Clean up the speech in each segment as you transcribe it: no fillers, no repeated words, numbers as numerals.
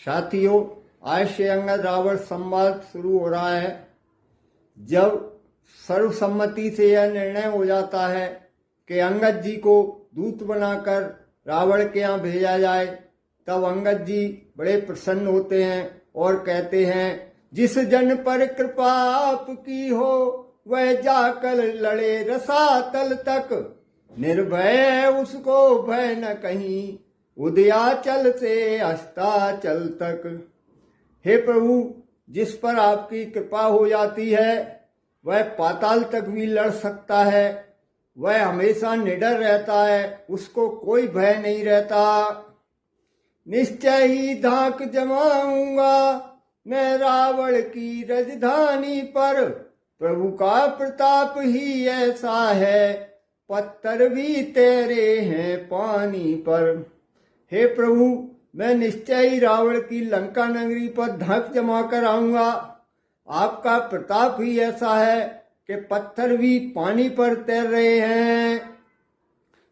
साथियों, आज से अंगद रावण संवाद शुरू हो रहा है। जब सर्वसम्मति से यह निर्णय हो जाता है कि अंगद जी को दूत बनाकर रावण के यहाँ भेजा जाए, तब अंगद जी बड़े प्रसन्न होते हैं और कहते हैं, जिस जन पर कृपा आपकी हो वह जाकर लड़े रसातल तक, निर्भय उसको भय न कहीं, उदयाचल से अस्ताचल तक। हे प्रभु, जिस पर आपकी कृपा हो जाती है वह पाताल तक भी लड़ सकता है, वह हमेशा निडर रहता है, उसको कोई भय नहीं रहता। निश्चय ही धाक जमाऊंगा मैं रावण की राजधानी पर, प्रभु का प्रताप ही ऐसा है, पत्थर भी तेरे हैं पानी पर। हे प्रभु, मैं निश्चय ही रावण की लंका नगरी पर धाक जमा कर आऊंगा। आपका प्रताप ही ऐसा है कि पत्थर भी पानी पर तैर रहे हैं।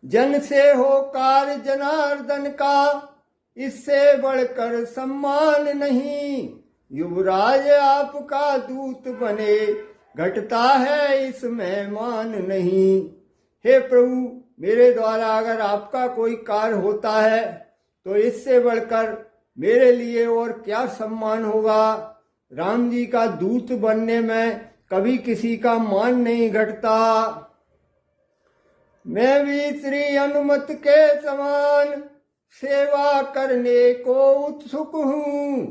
जन से हो कार्य जनार्दन का, इससे बढ़कर सम्मान नहीं, युवराज आपका दूत बने, घटता है इसमें मान नहीं। हे प्रभु, मेरे द्वारा अगर आपका कोई कार्य होता है तो इससे बढ़कर मेरे लिए और क्या सम्मान होगा। राम जी का दूत बनने में कभी किसी का मान नहीं घटता। मैं भी श्री अनुमत के समान सेवा करने को उत्सुक हूँ,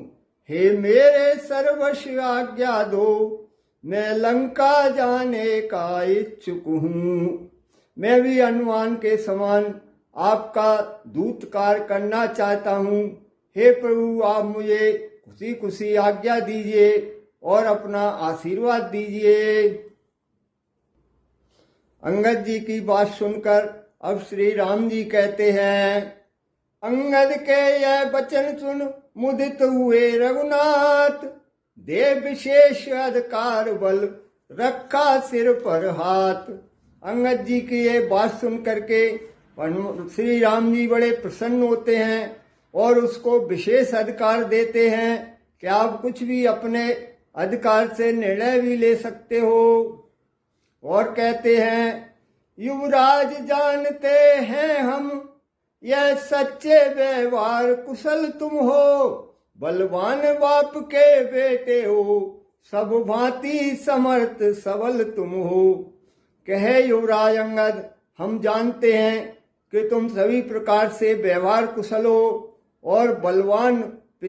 हे मेरे सर्वस्व आज्ञा दो, मैं लंका जाने का इच्छुक हूँ। मैं भी हनुमान के समान आपका दूत कार्य करना चाहता हूँ। हे प्रभु, आप मुझे खुशी खुशी आज्ञा दीजिए और अपना आशीर्वाद दीजिए। अंगद जी की बात सुनकर अब श्री राम जी कहते हैं, अंगद के यह वचन सुन मुदित हुए रघुनाथ, दे विशेष अधिकार बल रखा सिर पर हाथ। अंगद जी की ये बात सुन करके श्री राम जी बड़े प्रसन्न होते हैं और उसको विशेष अधिकार देते हैं कि आप कुछ भी अपने अधिकार से निर्णय भी ले सकते हो। और कहते हैं, युवराज जानते हैं हम यह सच्चे व्यवहार कुशल तुम हो, बलवान बाप के बेटे हो, सब भांति समर्थ सबल तुम हो। कहे युवराज अंगद, हम जानते हैं कि तुम सभी प्रकार से व्यवहार कुशल हो और बलवान